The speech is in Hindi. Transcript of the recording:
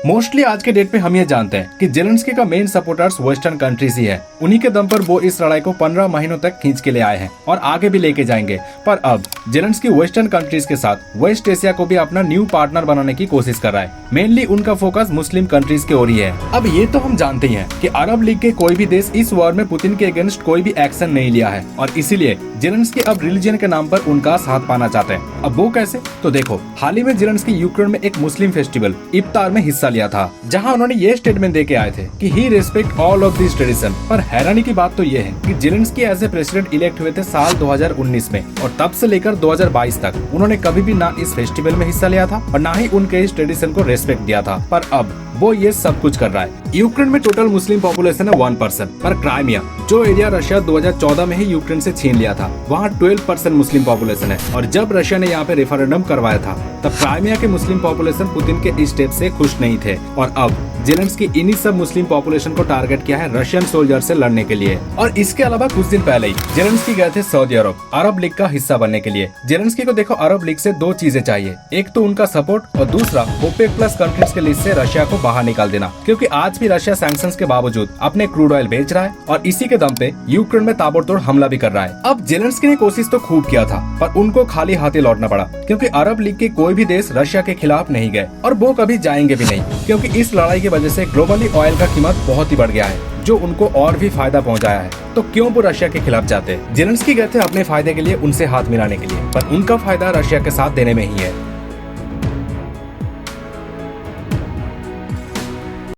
मोस्टली आज के डेट में हम ये जानते हैं कि जेलेंस्की का मेन सपोर्टर्स वेस्टर्न कंट्रीज ही है। उन्हीं के दम पर वो इस लड़ाई को 15 महीनों तक खींच के ले आए हैं और आगे भी लेके जाएंगे। पर अब जेलेंस्की वेस्टर्न कंट्रीज के साथ वेस्ट एशिया को भी अपना न्यू पार्टनर बनाने की कोशिश कर रहा है। मेनली उनका फोकस मुस्लिम कंट्रीज की ओर ही है। अब ये तो हम जानते ही हैं कि अरब लीग के कोई भी देश इस वॉर में पुतिन के अगेंस्ट कोई भी एक्शन नहीं लिया है और इसीलिए जेलेंस्की अब रिलीजन के नाम पर उनका साथ पाना चाहते हैं। अब वो कैसे, तो देखो, हाल ही में जेलेंस्की यूक्रेन में एक मुस्लिम फेस्टिवल इफ्तार में हिस्सा लिया था, जहां उन्होंने ये स्टेटमेंट दे के आए थे कि he respect all of this tradition. पर हैरानी की बात तो ये है कि Zelensky as a president elect हुए थे साल 2019 में और तब से लेकर 2022 तक उन्होंने कभी भी ना इस फेस्टिवल में हिस्सा लिया था और ना ही उनके इस ट्रेडिशन को रेस्पेक्ट दिया था। पर अब वो ये सब कुछ कर रहा है। यूक्रेन में टोटल मुस्लिम पॉपुलेशन है 1%, पर क्राइमिया जो एरिया रशिया 2014 में ही यूक्रेन से छीन लिया था, वहाँ 12% मुस्लिम पॉपुलेशन है। और जब रशिया ने यहाँ पे रेफरेंडम करवाया था तब क्राइमिया के मुस्लिम पॉपुलेशन पुतिन के इस स्टेप से खुश नहीं थे और अब जेलेंस्की इन्हीं सब मुस्लिम पॉपुलेशन को टारगेट किया है रशियन सोल्जर से लड़ने के लिए। और इसके अलावा कुछ दिन पहले ही जेलेंस्की गए थे सऊदी अरब लीग का हिस्सा बनने के लिए। जेलेंस्की को देखो, अरब लीग से दो चीजें चाहिए, एक तो उनका सपोर्ट और दूसरा ओपेक प्लस कंट्रीज के लिस्ट से रशिया को बाहर निकाल देना, क्योंकि आज भी रशिया सैंक्शंस के बावजूद अपने क्रूड ऑयल बेच रहा है और इसी के दम पे यूक्रेन में ताबड़तोड़ हमला भी कर रहा है। अब जेलेंस्की ने कोशिश तो खूब किया था पर उनको खाली हाथे लौटना पड़ा, क्योंकि अरब लीग के कोई भी देश रशिया के खिलाफ नहीं गए और वो कभी जाएंगे भी नहीं, क्योंकि इस लड़ाई की वजह से ग्लोबली ऑयल का कीमत बहुत ही बढ़ गया है, जो उनको और भी फायदा पहुंचाया है। तो क्यों वो रशिया के खिलाफ जाते? जेलेंस्की गए थे अपने फायदे के लिए उनसे हाथ मिलाने के लिए, पर उनका फायदा रशिया के साथ देने में ही है।